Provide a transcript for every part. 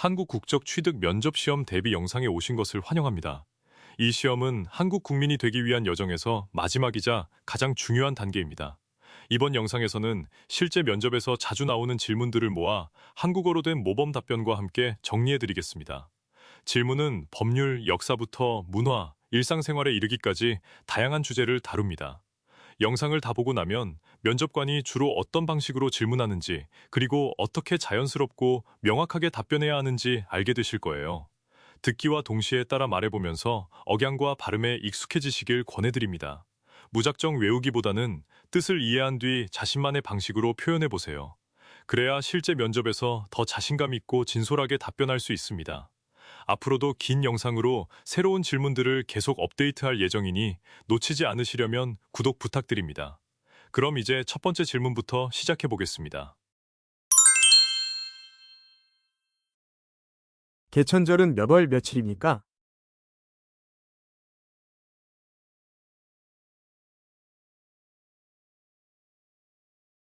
한국 국적 취득 면접 시험 대비 영상에 오신 것을 환영합니다. 이 시험은 한국 국민이 되기 위한 여정에서 마지막이자 가장 중요한 단계입니다. 이번 영상에서는 실제 면접에서 자주 나오는 질문들을 모아 한국어로 된 모범 답변과 함께 정리해드리겠습니다. 질문은 법률, 역사부터 문화, 일상생활에 이르기까지 다양한 주제를 다룹니다. 영상을 다 보고 나면 면접관이 주로 어떤 방식으로 질문하는지, 그리고 어떻게 자연스럽고 명확하게 답변해야 하는지 알게 되실 거예요. 듣기와 동시에 따라 말해보면서 억양과 발음에 익숙해지시길 권해드립니다. 무작정 외우기보다는 뜻을 이해한 뒤 자신만의 방식으로 표현해보세요. 그래야 실제 면접에서 더 자신감 있고 진솔하게 답변할 수 있습니다. 앞으로도 긴 영상으로 새로운 질문들을 계속 업데이트할 예정이니 놓치지 않으시려면 구독 부탁드립니다. 그럼 이제 첫 번째 질문부터 시작해 보겠습니다. 개천절은 몇 월 며칠입니까?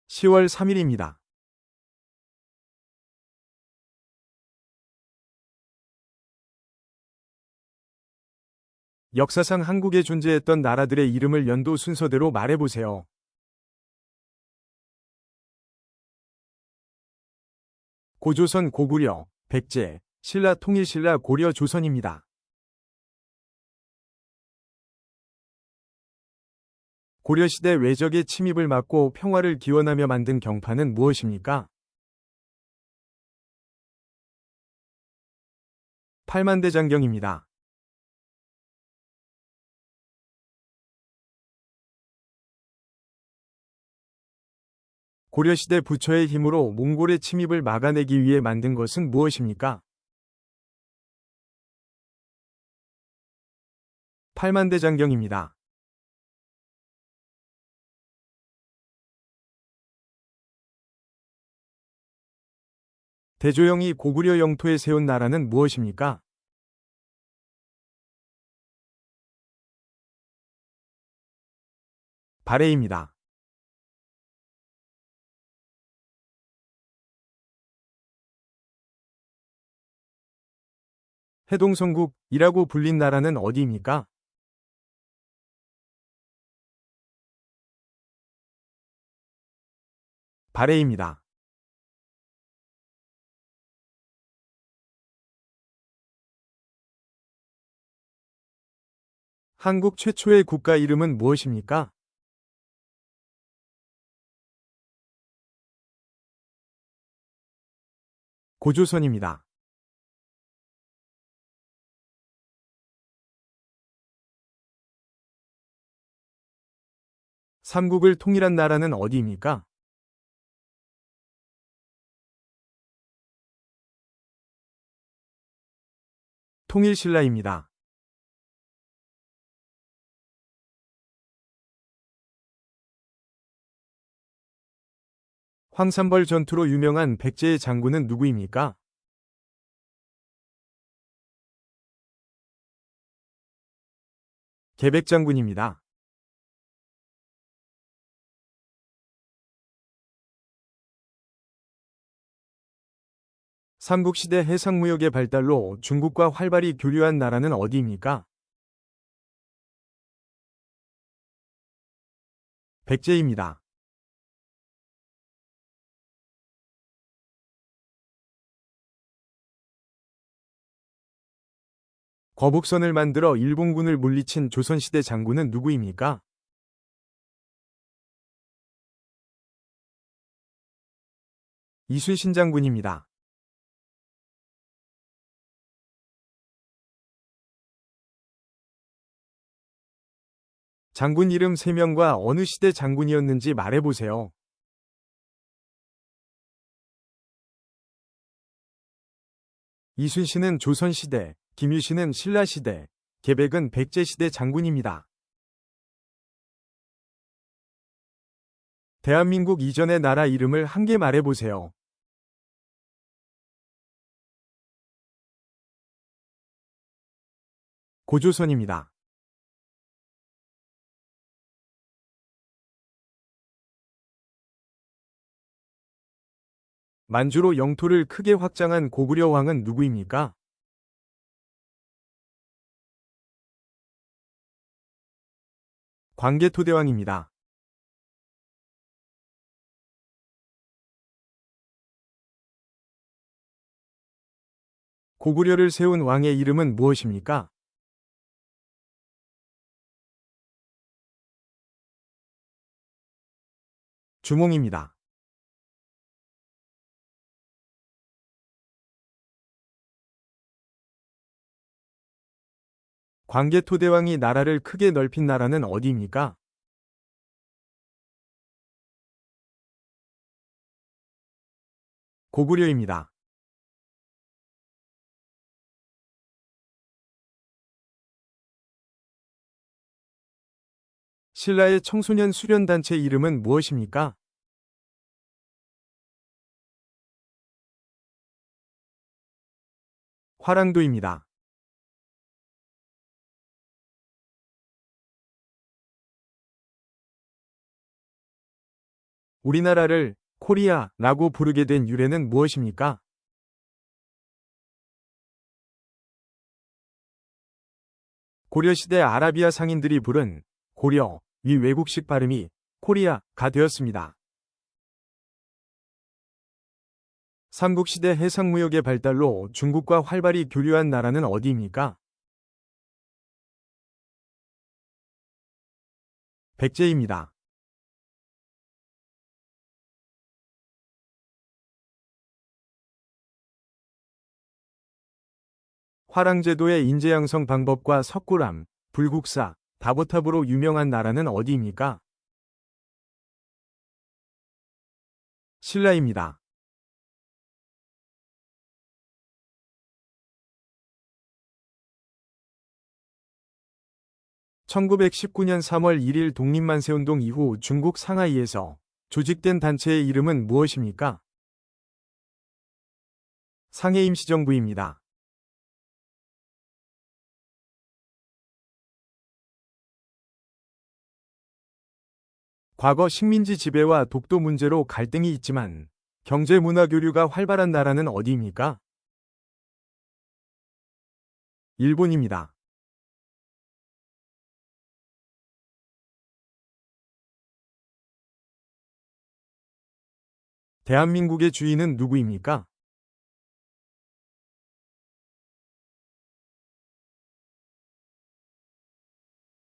10월 3일입니다. 역사상 한국에 존재했던 나라들의 이름을 연도 순서대로 말해보세요. 고조선, 고구려, 백제, 신라, 통일신라, 고려, 조선입니다. 고려시대 외적의 침입을 막고 평화를 기원하며 만든 경판은 무엇입니까? 팔만대장경입니다. 고려시대 부처의 힘으로 몽골의 침입을 막아내기 위해 만든 것은 무엇입니까? 팔만대장경입니다. 대조영이 고구려 영토에 세운 나라는 무엇입니까? 발해입니다. 해동성국이라고 불린 나라는 어디입니까? 발해입니다. 한국 최초의 국가 이름은 무엇입니까? 고조선입니다. 삼국을 통일한 나라는 어디입니까? 통일신라입니다. 황산벌 전투로 유명한 백제의 장군은 누구입니까? 계백장군입니다. 삼국시대 해상무역의 발달로 중국과 활발히 교류한 나라는 어디입니까? 백제입니다. 거북선을 만들어 일본군을 물리친 조선시대 장군은 누구입니까? 이순신 장군입니다. 장군 이름 3명과 어느 시대 장군이었는지 말해보세요. 이순신은 조선시대, 김유신은 신라시대, 계백은 백제시대 장군입니다. 대한민국 이전의 나라 이름을 한 개 말해보세요. 고조선입니다. 만주로 영토를 크게 확장한 고구려 왕은 누구입니까? 광개토대왕입니다. 고구려를 세운 왕의 이름은 무엇입니까? 주몽입니다. 광개토대왕이 나라를 크게 넓힌 나라는 어디입니까? 고구려입니다. 신라의 청소년 수련단체 이름은 무엇입니까? 화랑도입니다. 우리나라를 코리아라고 부르게 된 유래는 무엇입니까? 고려시대 아라비아 상인들이 부른 고려, 이 외국식 발음이 코리아가 되었습니다. 삼국시대 해상무역의 발달로 중국과 활발히 교류한 나라는 어디입니까? 백제입니다. 화랑제도의 인재양성 방법과 석굴암, 불국사, 다보탑으로 유명한 나라는 어디입니까? 신라입니다. (1919년 3월 1일) 독립만세운동 이후 중국 상하이에서 조직된 단체의 이름은 무엇입니까? 상해임시정부입니다. 과거 식민지 지배와 독도 문제로 갈등이 있지만 경제 문화 교류가 활발한 나라는 어디입니까? 일본입니다. 대한민국의 주인은 누구입니까?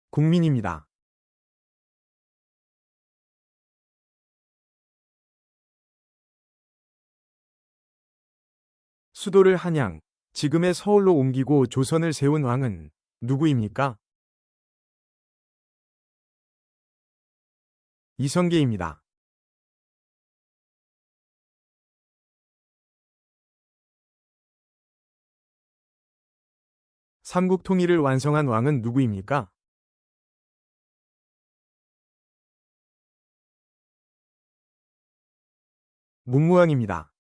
국민입니다. 수도를 한양, 지금의 서울로 옮기고 조선을 세운 왕은 누구입니까? 이성계입니다. 삼국 통일을 완성한 왕은 누구입니까? 문무왕입니다.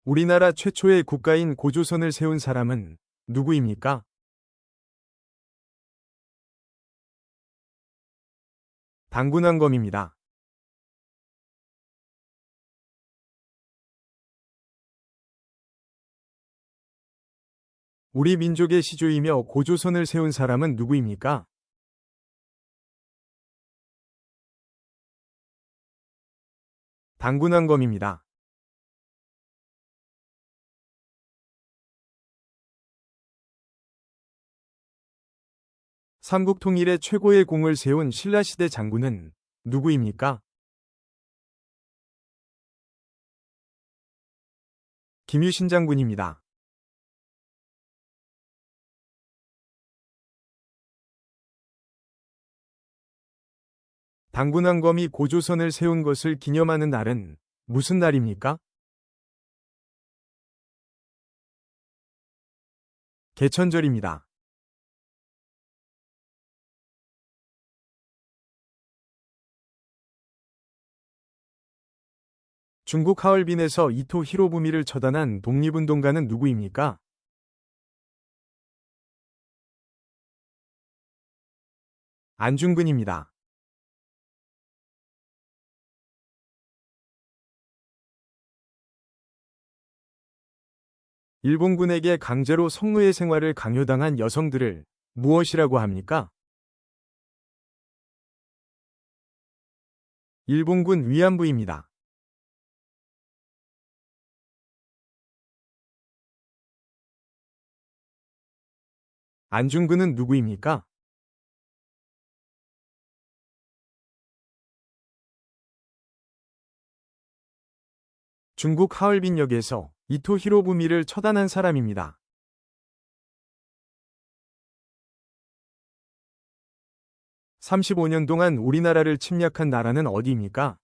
우리나라 최초의 국가인 고조선을 세운 사람은 누구입니까? 당군왕검입니다. 우리 민족의 시조이며 고조선을 세운 사람은 누구입니까? 당군왕검입니다. 삼국 통일의 최고의 공을 세운 신라시대 장군은 누구입니까? 김유신 장군입니다. 당군왕검이 고조선을 세운 것을 기념하는 날은 무슨 날입니까? 개천절입니다. 중국 하얼빈에서 이토 히로부미를 처단한 독립운동가는 누구입니까? 안중근입니다. 일본군에게 강제로 성노예 생활을 강요당한 여성들을 무엇이라고 합니까? 일본군 위안부입니다. 안중근은 누구입니까? 중국 하얼빈역에서 이토 히로부미를 처단한 사람입니다. 35년 동안 우리나라를 침략한 나라는 어디입니까?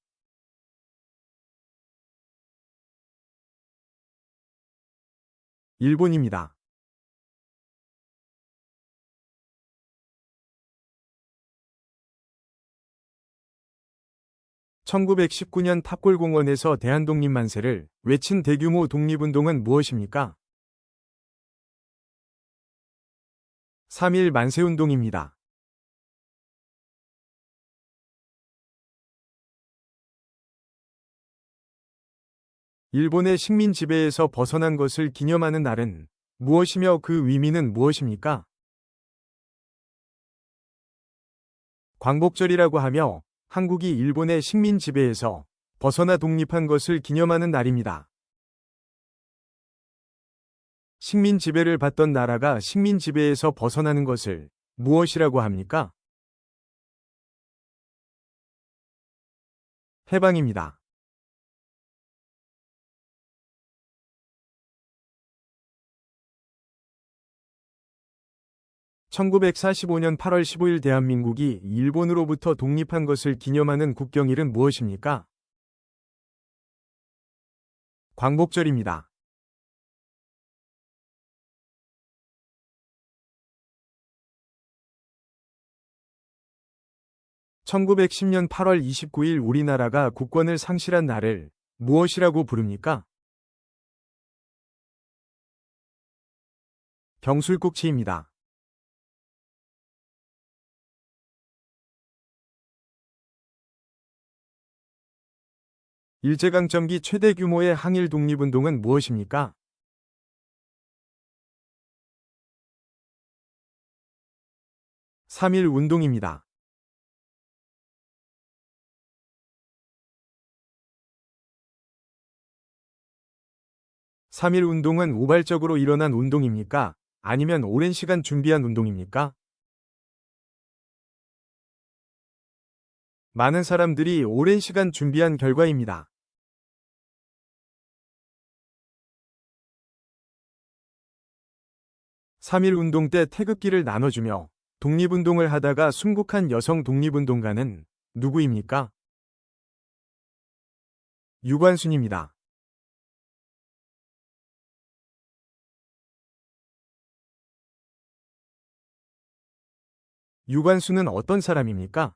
일본입니다. 1919년 탑골공원에서 대한독립만세를 외친 대규모 독립운동은 무엇입니까? 3.1 만세운동입니다. 일본의 식민 지배에서 벗어난 것을 기념하는 날은 무엇이며 그 의미는 무엇입니까? 광복절이라고 하며 한국이 일본의 식민 지배에서 벗어나 독립한 것을 기념하는 날입니다. 식민 지배를 받던 나라가 식민 지배에서 벗어나는 것을 무엇이라고 합니까? 해방입니다. 1945년 8월 15일 대한민국이 일본으로부터 독립한 것을 기념하는 국경일은 무엇입니까? 광복절입니다. (1910년 8월 29일) 우리나라가 국권을 상실한 날을 무엇이라고 부릅니까? 병술국치입니다. 일제강점기 최대 규모의 항일 독립운동은 무엇입니까? 3.1 운동입니다. (3.1 운동은 우발적으로 일어난 운동입니까? 아니면 오랜 시간 준비한 운동입니까? 많은 사람들이 오랜 시간 준비한 결과입니다. 3.1 운동 때 태극기를 나눠주며 독립운동을 하다가 순국한 여성 독립운동가는 누구입니까? 유관순입니다. 유관순은 어떤 사람입니까?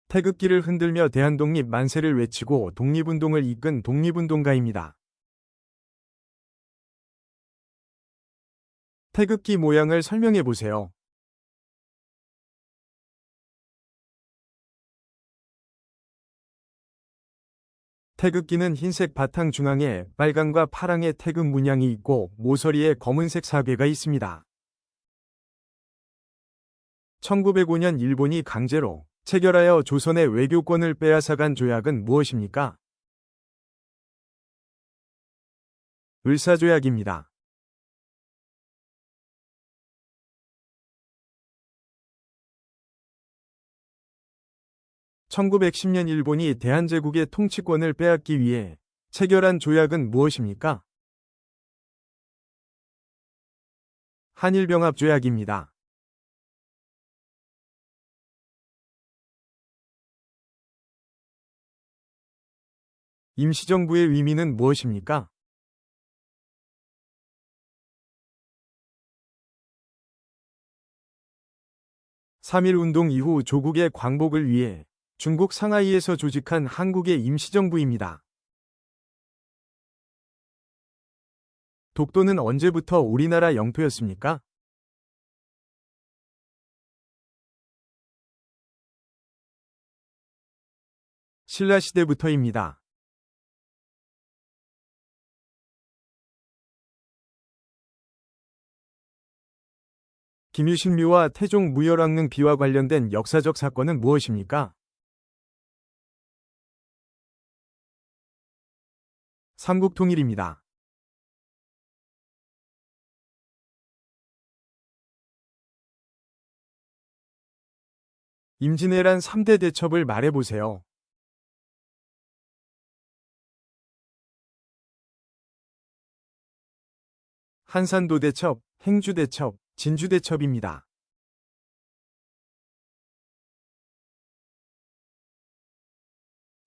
태극기를 흔들며 대한독립 만세를 외치고 독립운동을 이끈 독립운동가입니다. 태극기 모양을 설명해 보세요. 태극기는 흰색 바탕 중앙에 빨강과 파랑의 태극 문양이 있고 모서리에 검은색 사괴가 있습니다. 1905년 일본이 강제로 체결하여 조선의 외교권을 빼앗아간 조약은 무엇입니까? 을사조약입니다. (1910년) 일본이 대한제국의 통치권을 빼앗기 위해 체결한 조약은 무엇입니까? 한일병합조약입니다. 임시정부의 의미는 무엇입니까? (3.1 운동) 이후 조국의 광복을 위해 중국 상하이에서 조직한 한국의 임시정부입니다. 독도는 언제부터 우리나라 영토였습니까? 신라시대부터입니다. 김유신묘와 태종 무열왕릉 비와 관련된 역사적 사건은 무엇입니까? 삼국통일입니다. 임진왜란 3대 대첩을 말해보세요. 한산도 대첩, 행주 대첩, 진주 대첩입니다.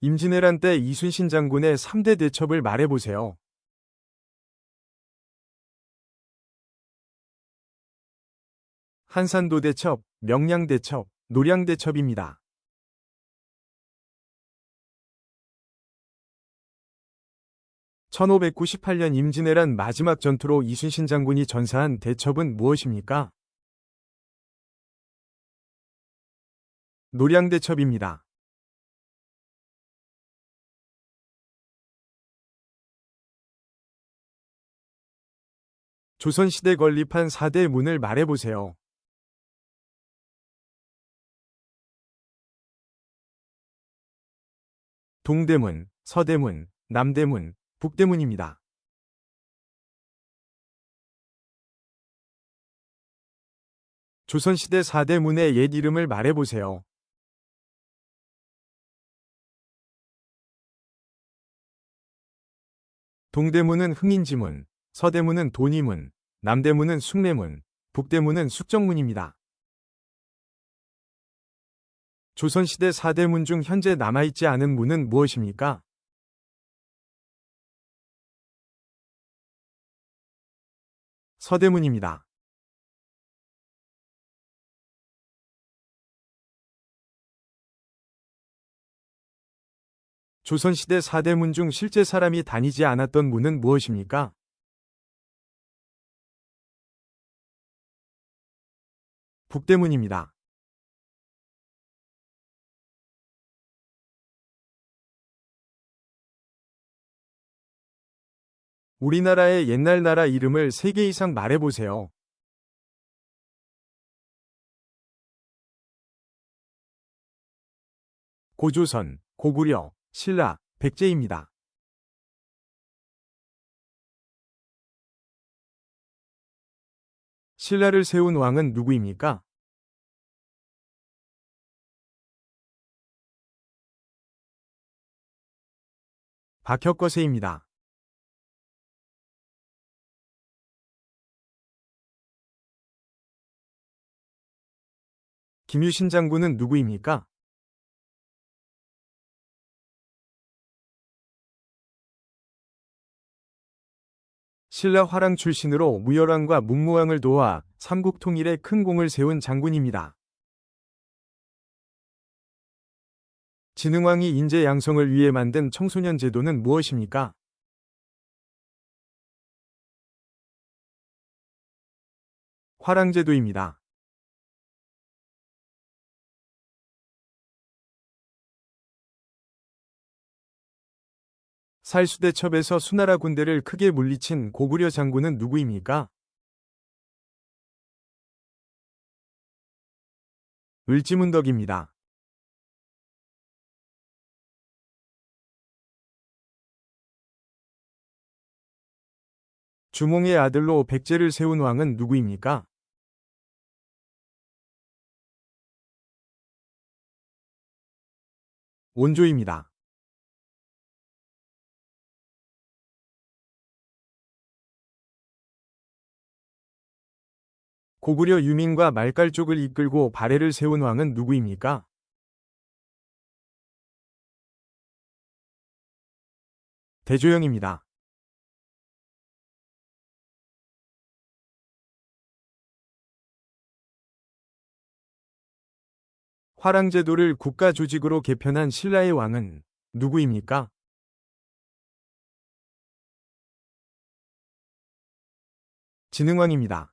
임진왜란 때 이순신 장군의 3대 대첩을 말해보세요. 한산도 대첩, 명량 대첩, 노량 대첩입니다. (1598년) 임진왜란 마지막 전투로 이순신 장군이 전사한 대첩은 무엇입니까? 노량 대첩입니다. 조선시대 건립한 4대 문을 말해보세요. 동대문, 서대문, 남대문, 북대문입니다. 조선시대 4대 문의 옛 이름을 말해보세요. 동대문은 흥인지문, 서대문은 돈이문, 남대문은 숭례문, 북대문은 숙정문입니다. 조선시대 4대 문 중 현재 남아있지 않은 문은 무엇입니까? 서대문입니다. 조선시대 4대 문 중 실제 사람이 다니지 않았던 문은 무엇입니까? 북대문입니다. 우리나라의 옛날 나라 이름을 3개 이상 말해보세요. 고조선, 고구려, 신라, 백제입니다. 신라를 세운 왕은 누구입니까? 박혁거세입니다. 김유신 장군은 누구입니까? 신라 화랑 출신으로 무열왕과 문무왕을 도와 삼국 통일에 큰 공을 세운 장군입니다. 진흥왕이 인재 양성을 위해 만든 청소년 제도는 무엇입니까? 화랑제도입니다. 살수대첩에서 수나라 군대를 크게 물리친 고구려 장군은 누구입니까? 을지문덕입니다. 주몽의 아들로 백제를 세운 왕은 누구입니까? 온조입니다. 고구려 유민과 말갈족을 이끌고 발해를 세운 왕은 누구입니까? 대조영입니다. 화랑제도를 국가조직으로 개편한 신라의 왕은 누구입니까? 진흥왕입니다.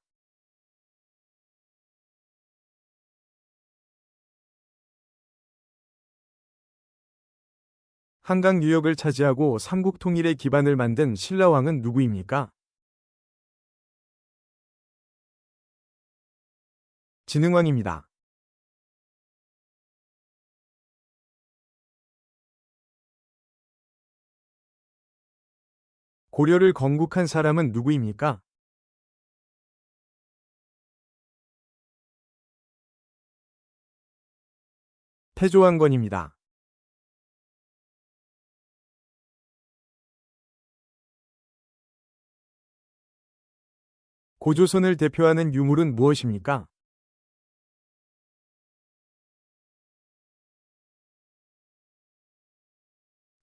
한강 유역을 차지하고 삼국 통일의 기반을 만든 신라왕은 누구입니까? 진흥왕입니다. 고려를 건국한 사람은 누구입니까? 태조왕건입니다. 고조선을 대표하는 유물은 무엇입니까?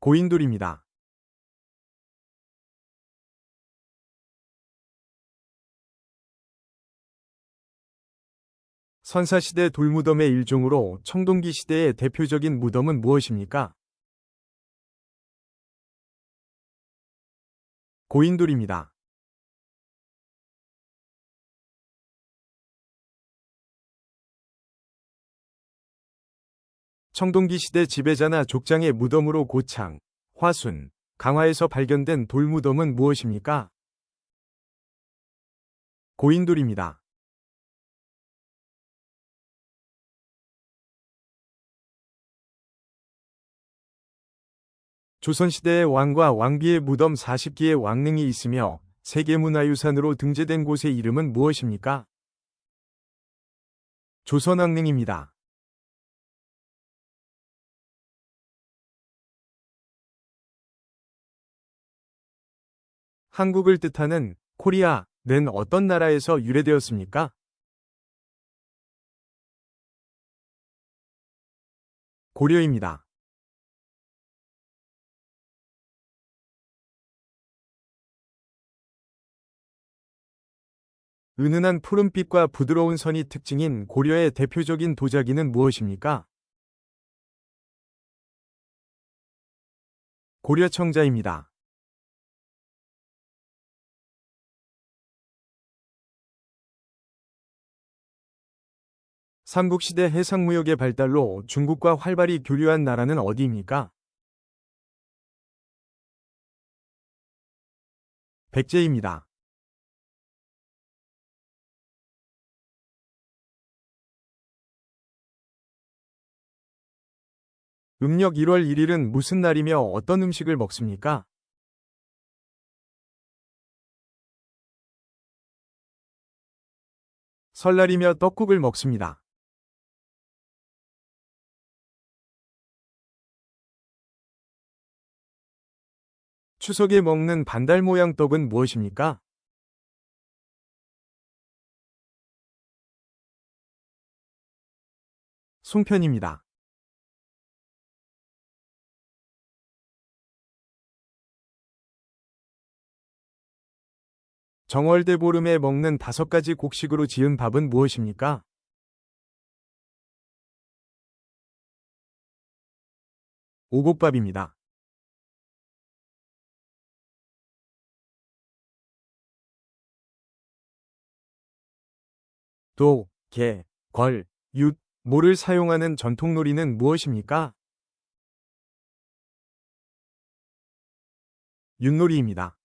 고인돌입니다. 선사시대 돌무덤의 일종으로 청동기 시대의 대표적인 무덤은 무엇입니까? 고인돌입니다. 청동기 시대 지배자나 족장의 무덤으로 고창, 화순, 강화에서 발견된 돌무덤은 무엇입니까? 고인돌입니다. 조선시대의 왕과 왕비의 무덤 40기의 왕릉이 있으며 세계문화유산으로 등재된 곳의 이름은 무엇입니까? 조선왕릉입니다. 한국을 뜻하는 코리아는 어떤 나라에서 유래되었습니까? 고려입니다. 은은한 푸른빛과 부드러운 선이 특징인 고려의 대표적인 도자기는 무엇입니까? 고려청자입니다. 삼국시대 해상무역의 발달로 중국과 활발히 교류한 나라는 어디입니까? 백제입니다. 음력 1월 1일은 무슨 날이며 어떤 음식을 먹습니까? 설날이며 떡국을 먹습니다. 추석에 먹는 반달 모양 떡은 무엇입니까? 송편입니다. 정월대보름에 먹는 5가지 곡식으로 지은 밥은 무엇입니까? 오곡밥입니다. 도, 개, 걸, 윷, 모를 사용하는 전통놀이는 무엇입니까? 윷놀이입니다.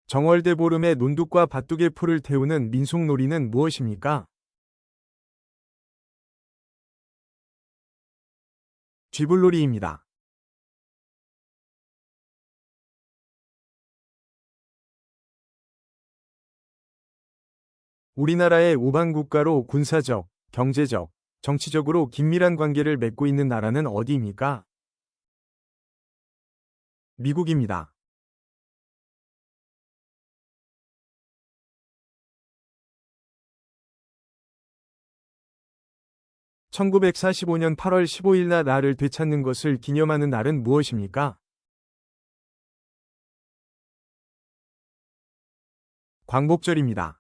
정월대보름에 논둑과 밭둑의 풀을 태우는 민속놀이는 무엇입니까? 쥐불놀이입니다. 우리나라의 우방국가로 군사적, 경제적, 정치적으로 긴밀한 관계를 맺고 있는 나라는 어디입니까? 미국입니다. 1945년 8월 15일 나라를 되찾는 것을 기념하는 날은 무엇입니까? 광복절입니다.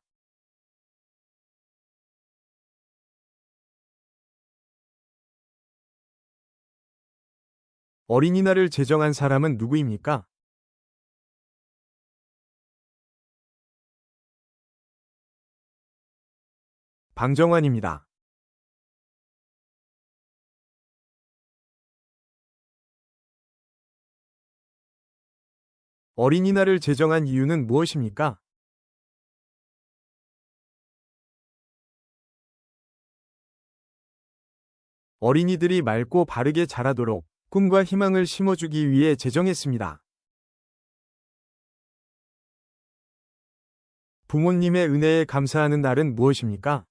어린이날을 제정한 사람은 누구입니까? 방정환입니다. 어린이날을 제정한 이유는 무엇입니까? 어린이들이 맑고 바르게 자라도록 꿈과 희망을 심어주기 위해 제정했습니다. 부모님의 은혜에 감사하는 날은 무엇입니까?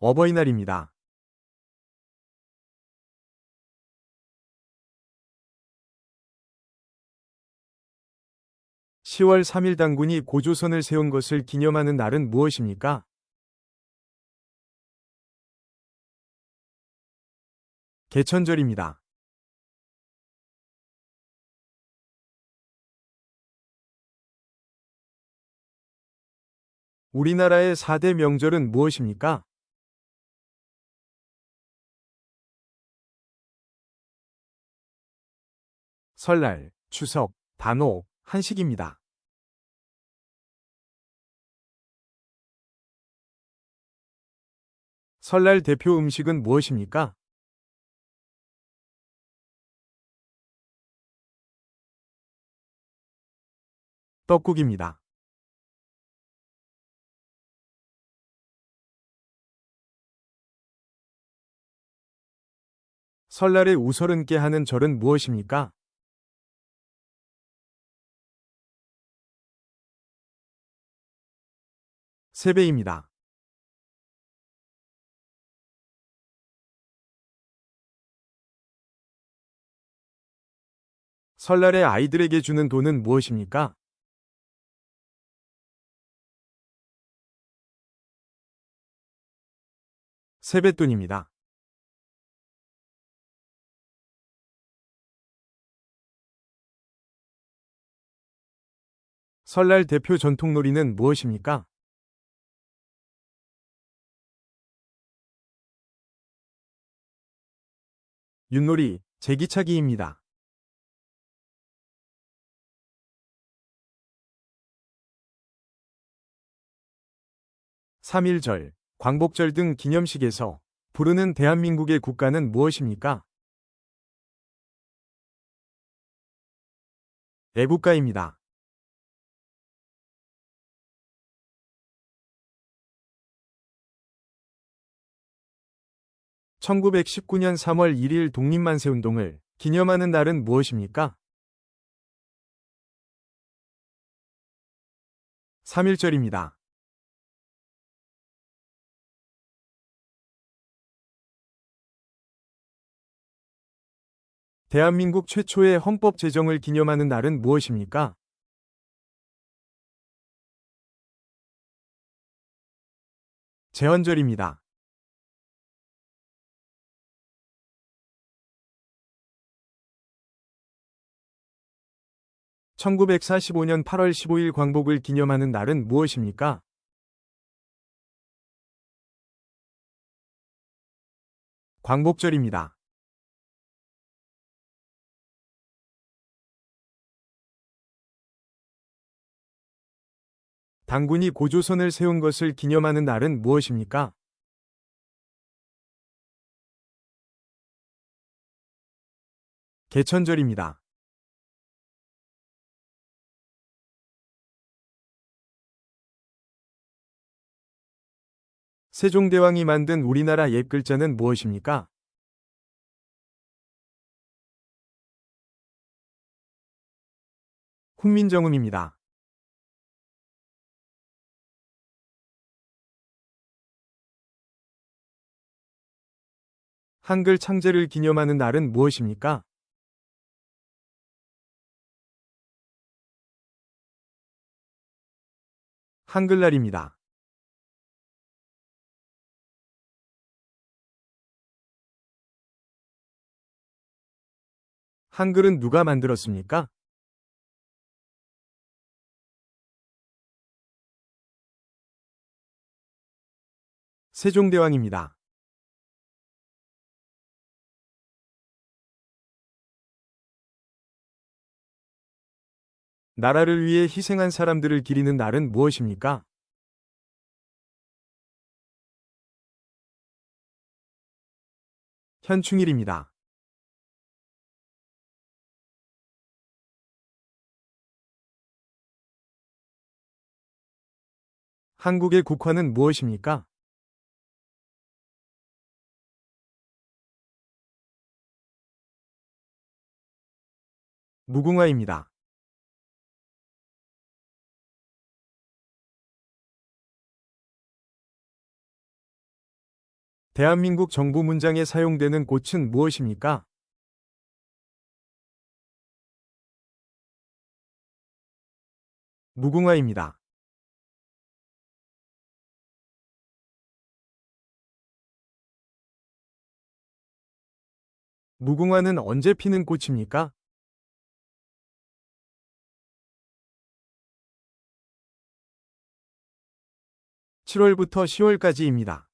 어버이날입니다. 10월 3일 당군이 고조선을 세운 것을 기념하는 날은 무엇입니까? 개천절입니다. 우리나라의 4대 명절은 무엇입니까? 설날, 추석, 단오, 한식입니다. 설날 대표 음식은 무엇입니까? 떡국입니다. 설날에 우서른께 하는 절은 무엇입니까? 세배입니다. 설날에 아이들에게 주는 돈은 무엇입니까? 세뱃돈입니다. 설날 대표 전통놀이는 무엇입니까? 윷놀이, 제기차기입니다. 3.1절, 광복절 등 기념식에서 부르는 대한민국의 국가는 무엇입니까? 애국가입니다. 1919년 3월 1일 독립만세운동을 기념하는 날은 무엇입니까? 3.1절입니다. 대한민국 최초의 헌법 제정을 기념하는 날은 무엇입니까? 제헌절입니다. 1945년 8월 15일 광복을 기념하는 날은 무엇입니까? 광복절입니다. 당군이 고조선을 세운 것을 기념하는 날은 무엇입니까? 개천절입니다. 세종대왕이 만든 우리나라 옛글자는 무엇입니까? 훈민정음입니다. 한글 창제를 기념하는 날은 무엇입니까? 한글날입니다. 한글은 누가 만들었습니까? 세종대왕입니다. 나라를 위해 희생한 사람들을 기리는 날은 무엇입니까? 현충일입니다. 한국의 국화는 무엇입니까? 무궁화입니다. 대한민국 정부 문장에 사용되는 꽃은 무엇입니까? 무궁화입니다. 무궁화는 언제 피는 꽃입니까? 7월부터 10월까지입니다.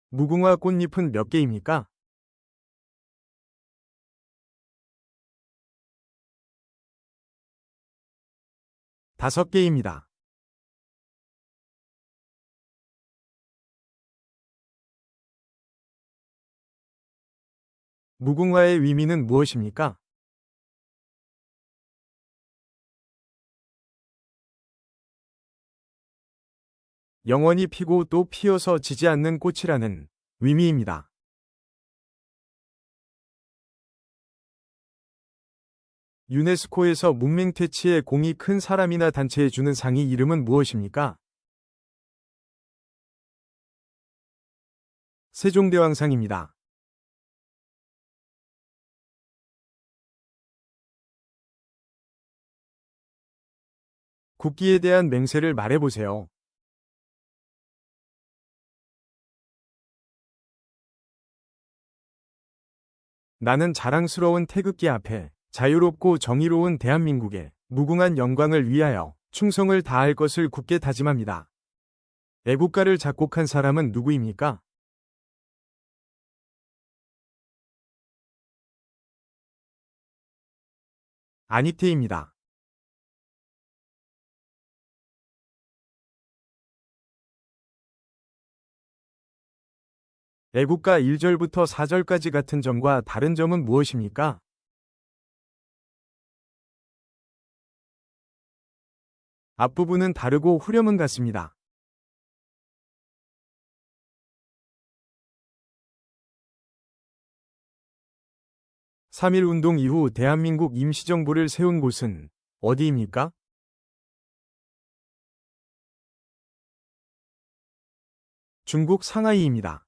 무궁화 꽃잎은 몇 개입니까? 5개입니다. 무궁화의 의미는 무엇입니까? 영원히 피고 또 피어서 지지 않는 꽃이라는 의미입니다. 유네스코에서 문맹퇴치에 공이 큰 사람이나 단체에 주는 상이 이름은 무엇입니까? 세종대왕상입니다. 국기에 대한 맹세를 말해보세요. 나는 자랑스러운 태극기 앞에 자유롭고 정의로운 대한민국의 무궁한 영광을 위하여 충성을 다할 것을 굳게 다짐합니다. 애국가를 작곡한 사람은 누구입니까? 안익태입니다. 애국가 1절부터 4절까지 같은 점과 다른 점은 무엇입니까? 앞부분은 다르고 후렴은 같습니다. (3.1) 운동 이후 대한민국 임시정부를 세운 곳은 어디입니까? 중국 상하이입니다.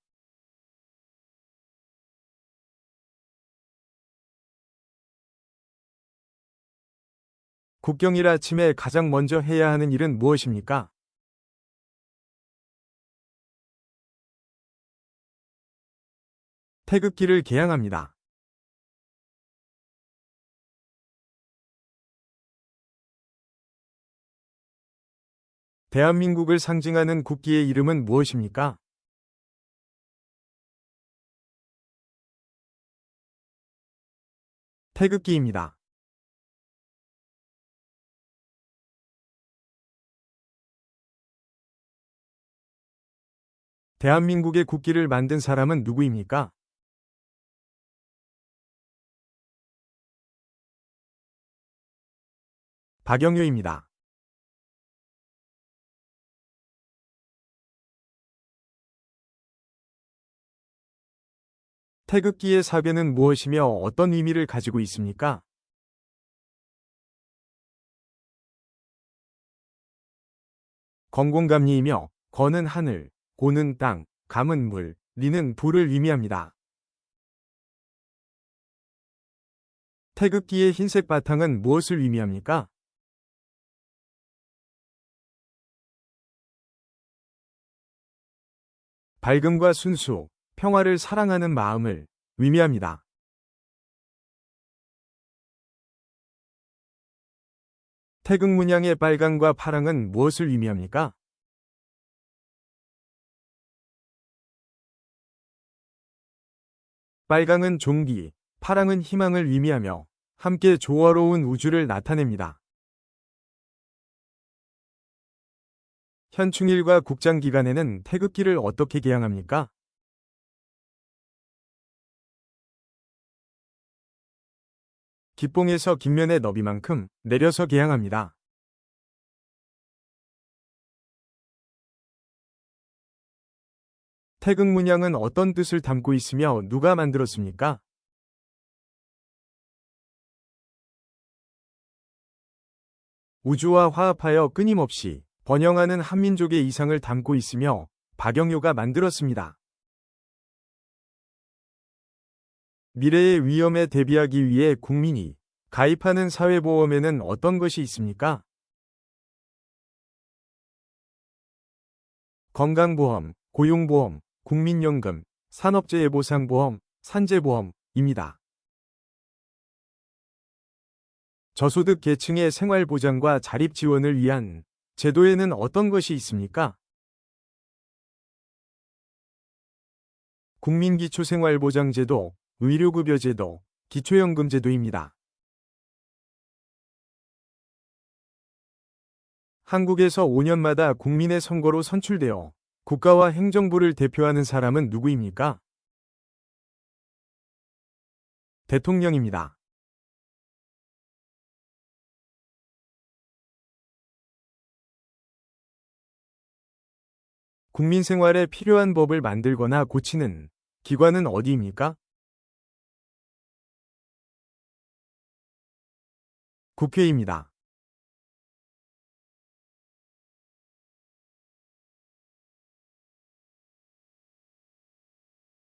국경일 아침에 가장 먼저 해야 하는 일은 무엇입니까? 태극기를 개양합니다. 대한민국을 상징하는 국기의 이름은 무엇입니까? 태극기입니다. 대한민국의 국기를 만든 사람은 누구입니까? 박영효입니다. 태극기의 사괴는 무엇이며 어떤 의미를 가지고 있습니까? 건공감리이며 건은 하늘, 고는 땅, 감은 물, 리는 불을 의미합니다. 태극기의 흰색 바탕은 무엇을 의미합니까? 밝음과 순수, 평화를 사랑하는 마음을 의미합니다. 태극 문양의 빨강과 파랑은 무엇을 의미합니까? 빨강은 종기, 파랑은 희망을 의미하며 함께 조화로운 우주를 나타냅니다. 현충일과 국장 기간에는 태극기를 어떻게 개양합니까? 기뽕에서 깃면의 너비만큼 내려서 개양합니다. 태극 문양은 어떤 뜻을 담고 있으며 누가 만들었습니까? 우주와 화합하여 끊임없이 번영하는 한민족의 이상을 담고 있으며 박영효가 만들었습니다. 미래의 위험에 대비하기 위해 국민이 가입하는 사회보험에는 어떤 것이 있습니까? 건강보험, 고용보험, 국민연금, 산업재해보상보험, 산재보험입니다. 저소득 계층의 생활보장과 자립지원을 위한 제도에는 어떤 것이 있습니까? 국민기초생활보장제도, 의료급여제도, 기초연금제도입니다. 한국에서 5년마다 국민의 선거로 선출되어 국가와 행정부를 대표하는 사람은 누구입니까? 대통령입니다. 국민 생활에 필요한 법을 만들거나 고치는 기관은 어디입니까? 국회입니다.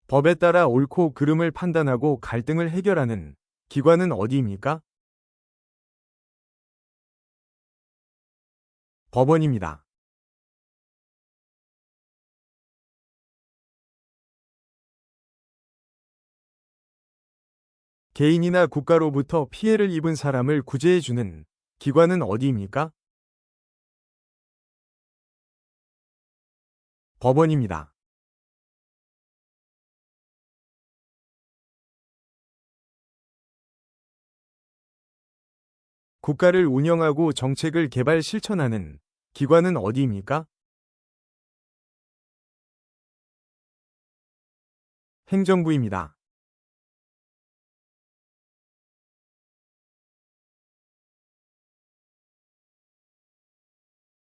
법에 따라 옳고 그름을 판단하고 갈등을 해결하는 기관은 어디입니까? 법원입니다. 개인이나 국가로부터 피해를 입은 사람을 구제해주는 기관은 어디입니까? 법원입니다. 국가를 운영하고 정책을 개발 실천하는 기관은 어디입니까? 행정부입니다.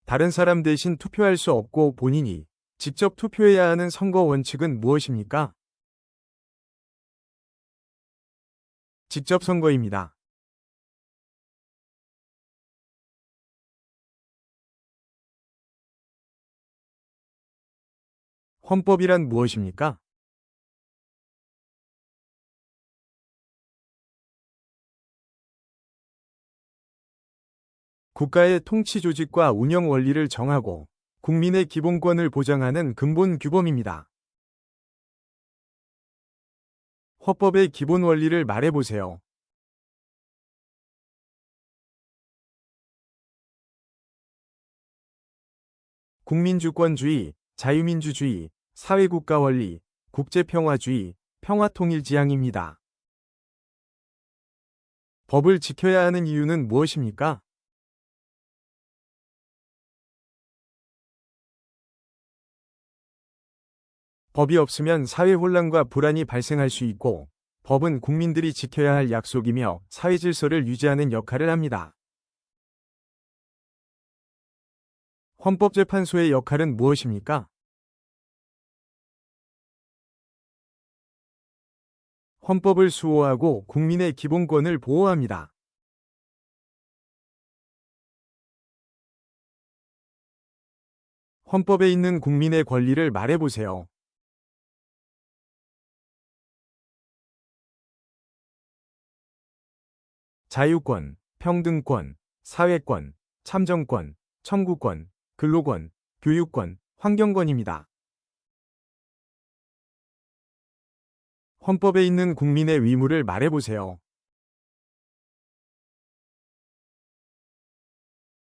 다른 사람 대신 투표할 수 없고 본인이 직접 투표해야 하는 선거 원칙은 무엇입니까? 직접 선거입니다. 헌법이란 무엇입니까? 국가의 통치 조직과 운영 원리를 정하고 국민의 기본권을 보장하는 근본 규범입니다. 헌법의 기본 원리를 말해보세요. 국민주권주의, 자유민주주의, 사회국가 원리, 국제평화주의, 평화통일지향입니다. 법을 지켜야 하는 이유는 무엇입니까? 법이 없으면 사회 혼란과 불안이 발생할 수 있고, 법은 국민들이 지켜야 할 약속이며 사회 질서를 유지하는 역할을 합니다. 헌법재판소의 역할은 무엇입니까? 헌법을 수호하고 국민의 기본권을 보호합니다. 헌법에 있는 국민의 권리를 말해보세요. 자유권, 평등권, 사회권, 참정권, 청구권, 근로권, 교육권, 환경권입니다. 헌법에 있는 국민의 의무를 말해보세요.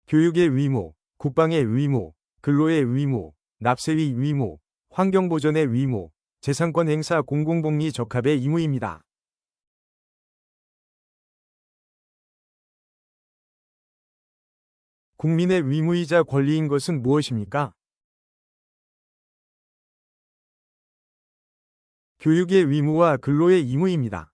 교육의 의무, 국방의 의무, 근로의 의무, 납세의 의무, 환경보전의 의무, 재산권 행사 공공복리 적합의 의무입니다. 국민의 의무이자 권리인 것은 무엇입니까? 교육의 의무와 근로의 의무입니다.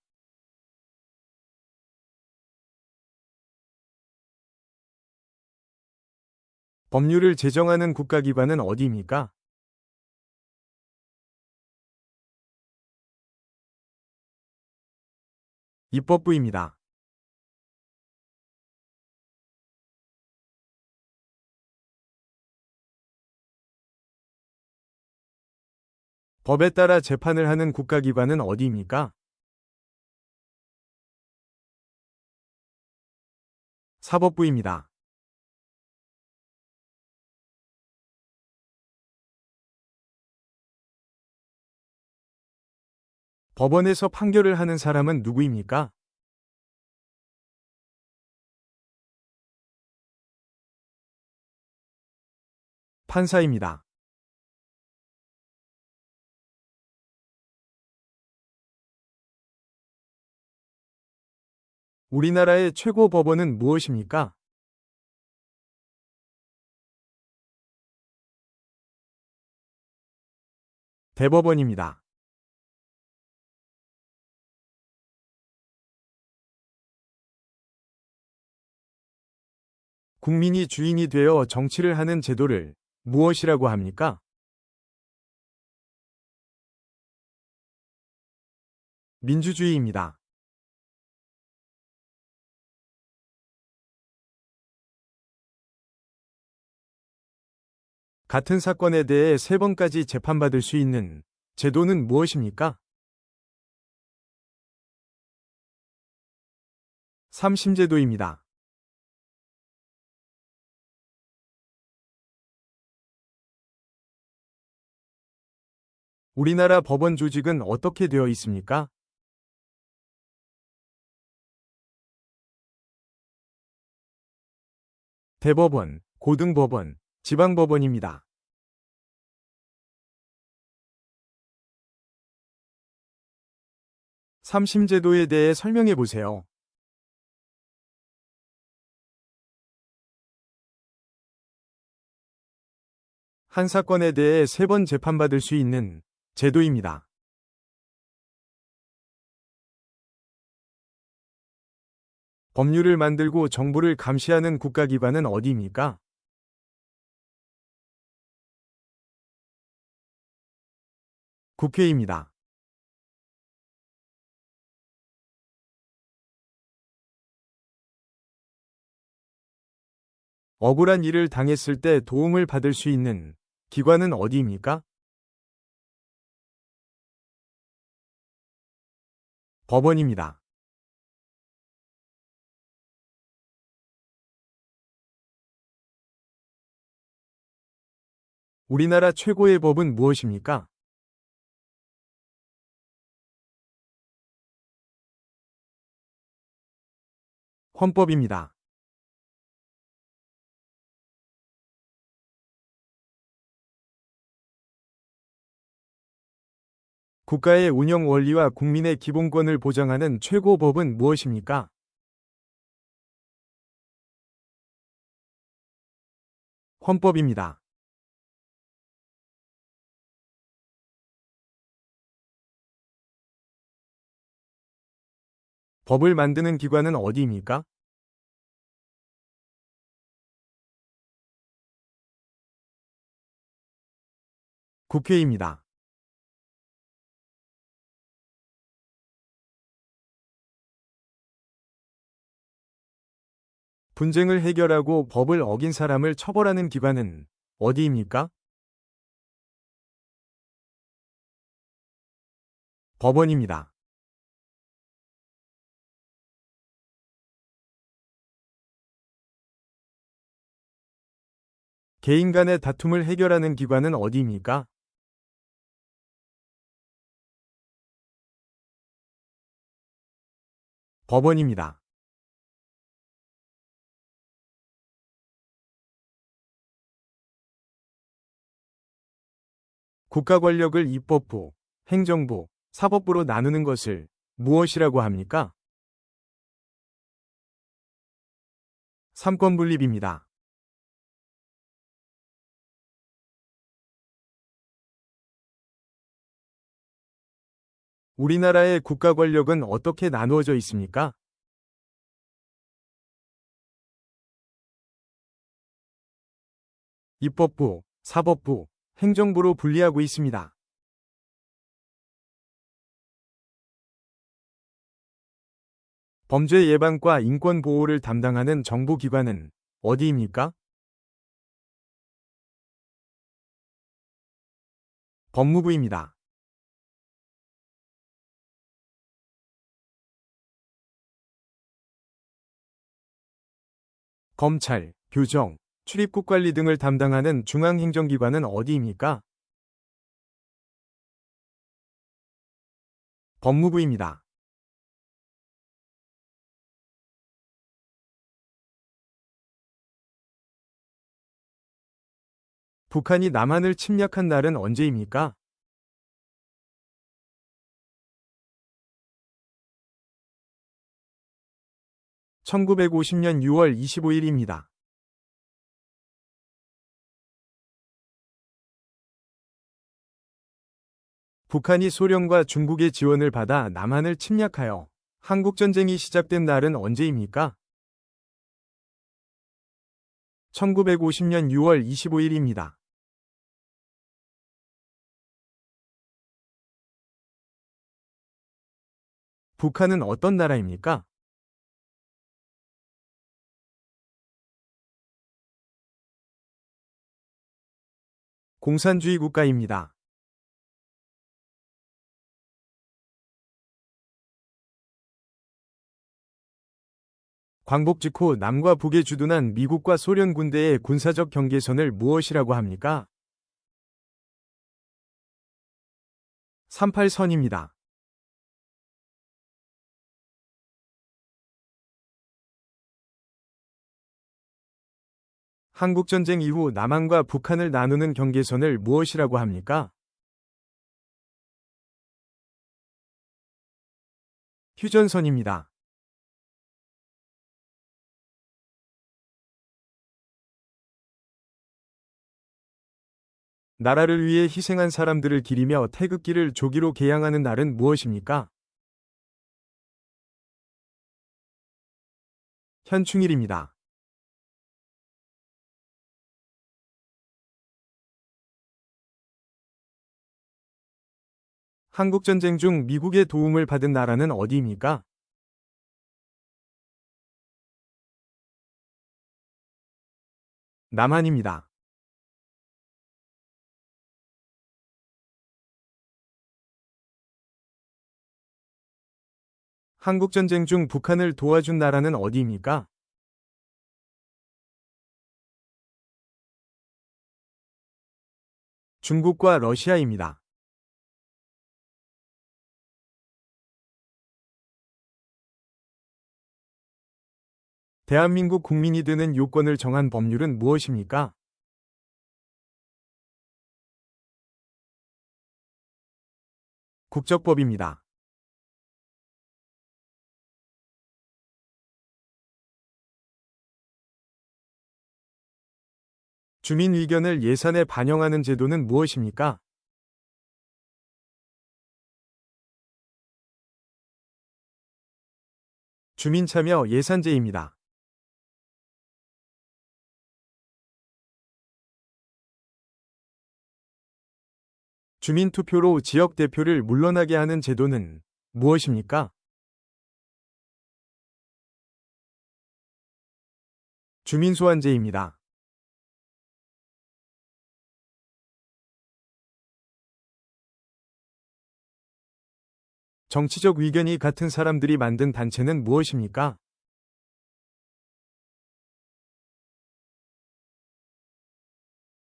법률을 제정하는 국가기관은 어디입니까? 입법부입니다. 법에 따라 재판을 하는 국가기관은 어디입니까? 사법부입니다. 법원에서 판결을 하는 사람은 누구입니까? 판사입니다. 우리나라의 최고 법원은 무엇입니까? 대법원입니다. 국민이 주인이 되어 정치를 하는 제도를 무엇이라고 합니까? 민주주의입니다. 같은 사건에 대해 3번까지 재판받을 수 있는 제도는 무엇입니까? 3심제도입니다. 우리나라 법원 조직은 어떻게 되어 있습니까? 대법원, 고등법원, 지방법원입니다. 삼심제도에 대해 설명해 보세요. 한 사건에 대해 3번 재판받을 수 있는 제도입니다. 법률을 만들고 정부를 감시하는 국가기관은 어디입니까? 국회입니다. 억울한 일을 당했을 때 도움을 받을 수 있는 기관은 어디입니까? 법원입니다. 우리나라 최고의 법은 무엇입니까? 헌법입니다. 국가의 운영 원리와 국민의 기본권을 보장하는 최고 법은 무엇입니까? 헌법입니다. 법을 만드는 기관은 어디입니까? 국회입니다. 분쟁을 해결하고 법을 어긴 사람을 처벌하는 기관은 어디입니까? 법원입니다. 개인 간의 다툼을 해결하는 기관은 어디입니까? 법원입니다. 국가 권력을 입법부, 행정부, 사법부로 나누는 것을 무엇이라고 합니까? 3권 분립입니다. 우리나라의 국가 권력은 어떻게 나누어져 있습니까? 입법부, 사법부, 행정부로 분리하고 있습니다. 범죄 예방과 인권 보호를 담당하는 정부 기관은 어디입니까? 법무부입니다. 검찰, 교정, 출입국 관리 등을 담당하는 중앙행정기관은 어디입니까? 법무부입니다. 북한이 남한을 침략한 날은 언제입니까? (1950년 6월 25일입니다) 북한이 소련과 중국의 지원을 받아 남한을 침략하여 한국전쟁이 시작된 날은 언제입니까? (1950년 6월 25일입니다) 북한은 어떤 나라입니까? 공산주의 국가입니다. 광복 직후 남과 북에 주둔한 미국과 소련 군대의 군사적 경계선을 무엇이라고 합니까? 38선입니다. 한국전쟁 이후 남한과 북한을 나누는 경계선을 무엇이라고 합니까? 휴전선입니다. 나라를 위해 희생한 사람들을 기리며 태극기를 조기로 개양하는 날은 무엇입니까? 현충일입니다. 한국전쟁 중 미국의 도움을 받은 나라는 어디입니까? 남한입니다. 한국전쟁 중 북한을 도와준 나라는 어디입니까? 중국과 러시아입니다. 대한민국 국민이 되는 요건을 정한 법률은 무엇입니까? 국적법입니다. 주민 의견을 예산에 반영하는 제도는 무엇입니까? 주민참여 예산제입니다. 주민투표로 지역 대표를 물러나게 하는 제도는 무엇입니까? 주민소환제입니다. 정치적 의견이 같은 사람들이 만든 단체는 무엇입니까?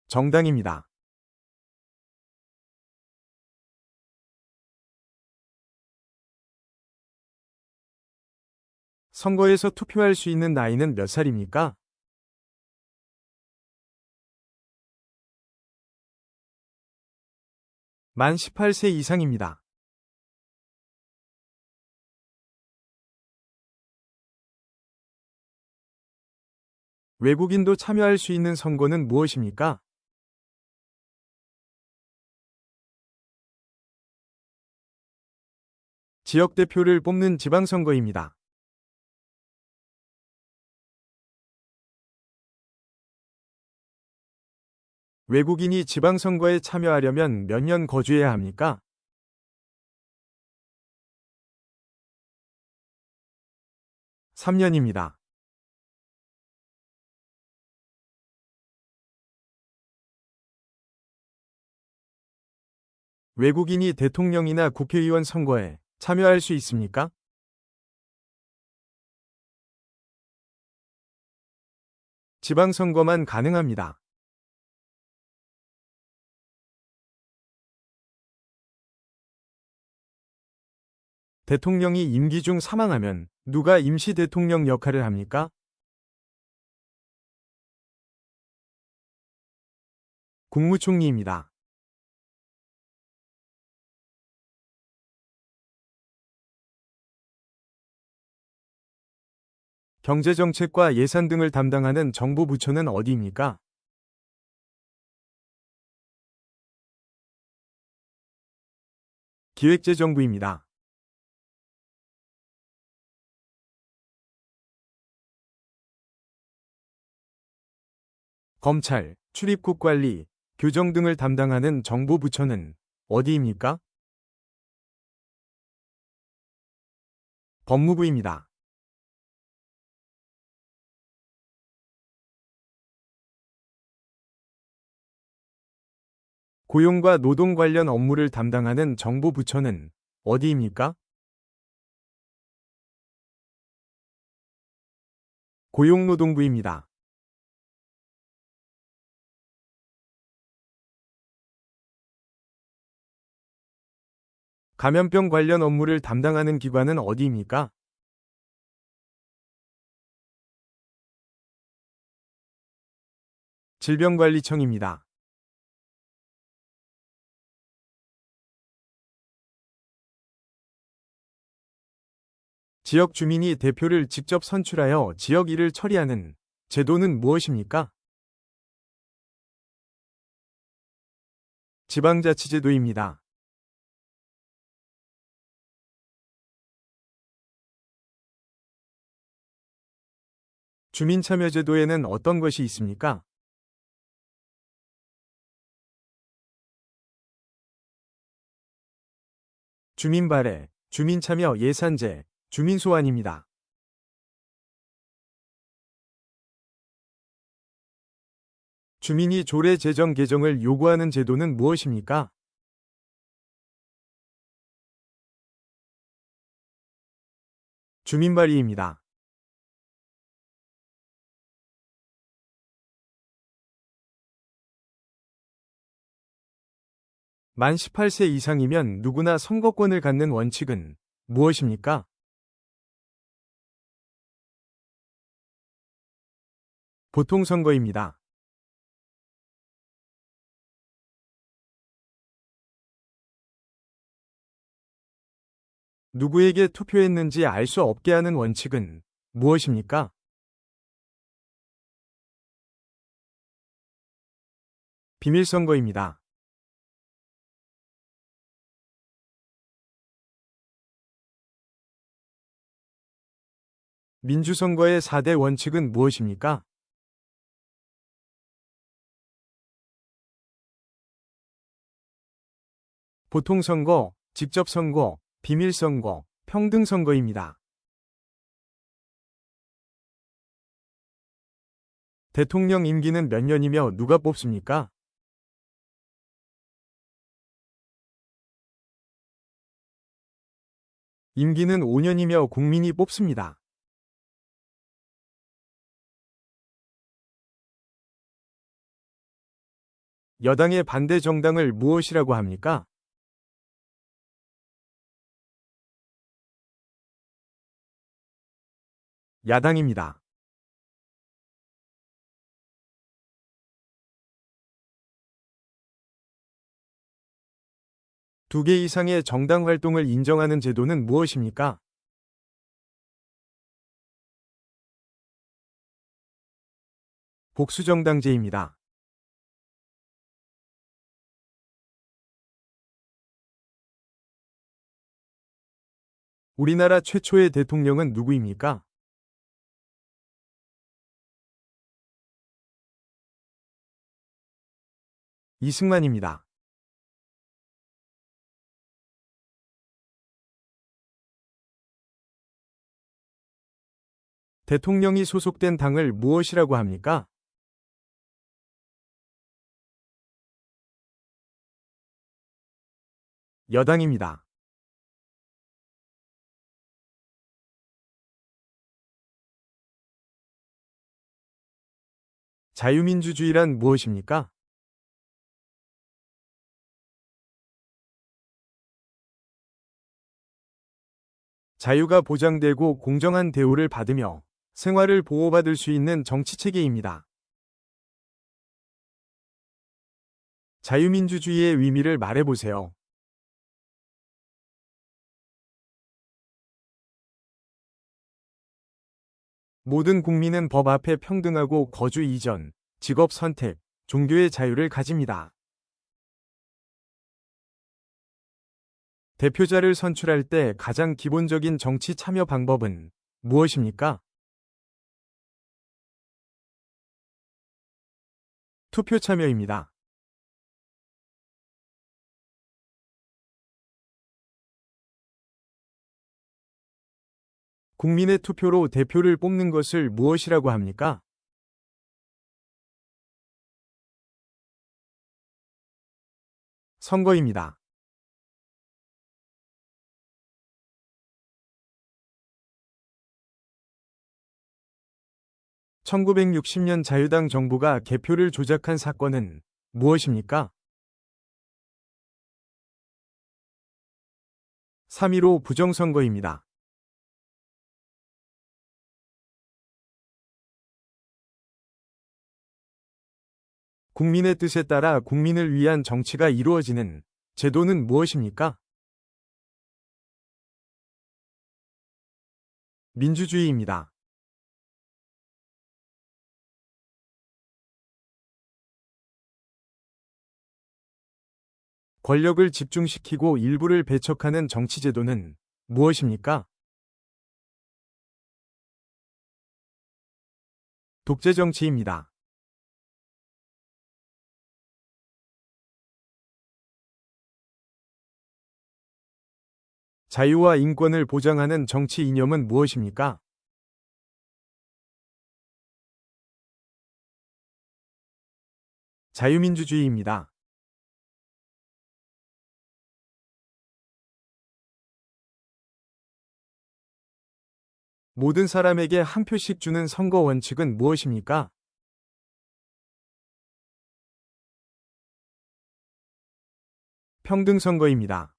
정당입니다. 선거에서 투표할 수 있는 나이는 몇 살입니까? 만 18세 이상입니다. 외국인도 참여할 수 있는 선거는 무엇입니까? 지역 대표를 뽑는 지방선거입니다. 외국인이 지방선거에 참여하려면 몇 년 거주해야 합니까? 3년입니다. 외국인이 대통령이나 국회의원 선거에 참여할 수 있습니까? 지방선거만 가능합니다. 대통령이 임기 중 사망하면 누가 임시 대통령 역할을 합니까? 국무총리입니다. 경제정책과 예산 등을 담당하는 정부 부처는 어디입니까? 기획재정부입니다. 검찰, 출입국 관리, 교정 등을 담당하는 정부 부처는 어디입니까? 법무부입니다. 고용과 노동 관련 업무를 담당하는 정부 부처는 어디입니까? 고용노동부입니다. 감염병 관련 업무를 담당하는 기관은 어디입니까? 질병관리청입니다. 지역 주민이 대표를 직접 선출하여 지역 일을 처리하는 제도는 무엇입니까? 지방자치제도입니다. 주민참여제도에는 어떤 것이 있습니까? 주민발의, 주민참여 예산제, 주민소환입니다. 주민이 조례 제정 개정을 요구하는 제도는 무엇입니까? 주민발의입니다. 만 18세 이상이면 누구나 선거권을 갖는 원칙은 무엇입니까? 보통선거입니다. 누구에게 투표했는지 알 수 없게 하는 원칙은 무엇입니까? 비밀선거입니다. 민주선거의 4대 원칙은 무엇입니까? 보통선거, 직접선거, 비밀선거, 평등선거입니다. 대통령 임기는 몇 년이며 누가 뽑습니까? 임기는 5년이며 국민이 뽑습니다. 여당의 반대 정당을 무엇이라고 합니까? 야당입니다. 두 개 이상의 정당 활동을 인정하는 제도는 무엇입니까? 복수정당제입니다. 우리나라 최초의 대통령은 누구입니까? 이승만입니다. 대통령이 소속된 당을 무엇이라고 합니까? 여당입니다. 자유민주주의란 무엇입니까? 자유가 보장되고 공정한 대우를 받으며 생활을 보호받을 수 있는 정치체계입니다. 자유민주주의의 의미를 말해보세요. 모든 국민은 법 앞에 평등하고 거주 이전, 직업 선택, 종교의 자유를 가집니다. 대표자를 선출할 때 가장 기본적인 정치 참여 방법은 무엇입니까? 투표 참여입니다. 국민의 투표로 대표를 뽑는 것을 무엇이라고 합니까? 선거입니다. 1960년 자유당 정부가 개표를 조작한 사건은 무엇입니까? 3.15 부정선거입니다. 국민의 뜻에 따라 국민을 위한 정치가 이루어지는 제도는 무엇입니까? 민주주의입니다. 권력을 집중시키고 일부를 배척하는 정치제도는 무엇입니까? 독재정치입니다. 자유와 인권을 보장하는 정치 이념은 무엇입니까? 자유민주주의입니다. 모든 사람에게 한 표씩 주는 선거 원칙은 무엇입니까? 평등선거입니다.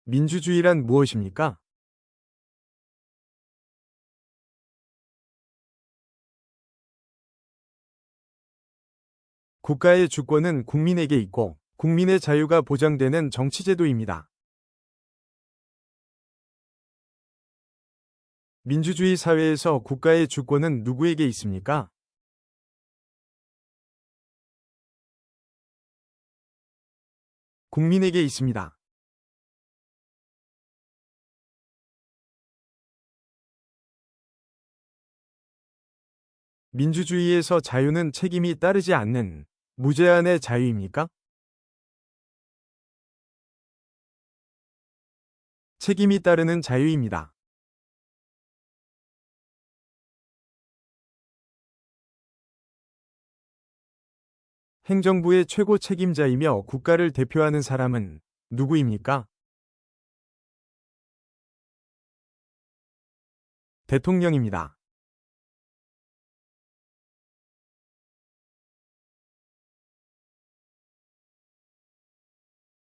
민주주의란 무엇입니까? 국가의 주권은 국민에게 있고 국민의 자유가 보장되는 정치제도입니다. 민주주의 사회에서 국가의 주권은 누구에게 있습니까? 국민에게 있습니다. 민주주의에서 자유는 책임이 따르지 않는 무제한의 자유입니까? 책임이 따르는 자유입니다. 행정부의 최고 책임자이며 국가를 대표하는 사람은 누구입니까? 대통령입니다.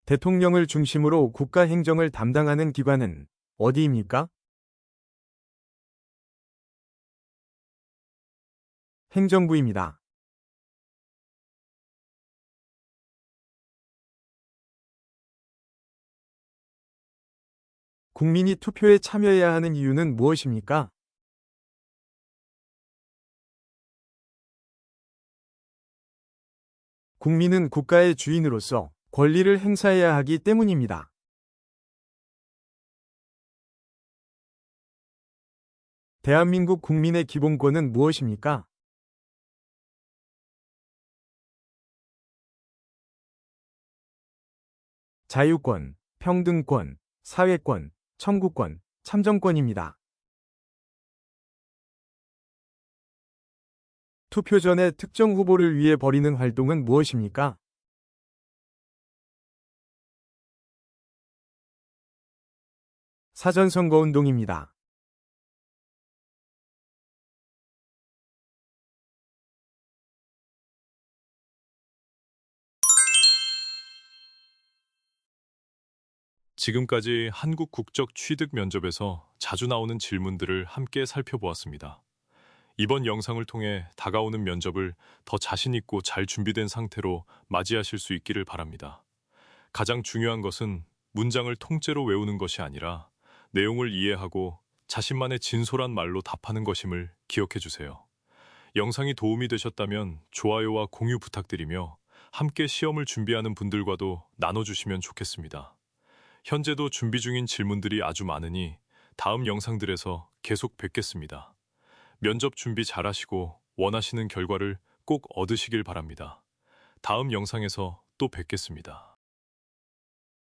대통령을 중심으로 국가 행정을 담당하는 기관은 어디입니까? 행정부입니다. 국민이 투표에 참여해야 하는 이유는 무엇입니까? 국민은 국가의 주인으로서 권리를 행사해야 하기 때문입니다. 대한민국 국민의 기본권은 무엇입니까? 자유권, 평등권, 사회권, 청구권, 참정권입니다. 투표 전에 특정 후보를 위해 벌이는 활동은 무엇입니까? 사전선거운동입니다. 지금까지 한국 국적 취득 면접에서 자주 나오는 질문들을 함께 살펴보았습니다. 이번 영상을 통해 다가오는 면접을 더 자신 있고 잘 준비된 상태로 맞이하실 수 있기를 바랍니다. 가장 중요한 것은 문장을 통째로 외우는 것이 아니라 내용을 이해하고 자신만의 진솔한 말로 답하는 것임을 기억해 주세요. 영상이 도움이 되셨다면 좋아요와 공유 부탁드리며 함께 시험을 준비하는 분들과도 나눠주시면 좋겠습니다. 현재도 준비 중인 질문들이 아주 많으니 다음 영상들에서 계속 뵙겠습니다. 면접 준비 잘하시고 원하시는 결과를 꼭 얻으시길 바랍니다. 다음 영상에서 또 뵙겠습니다.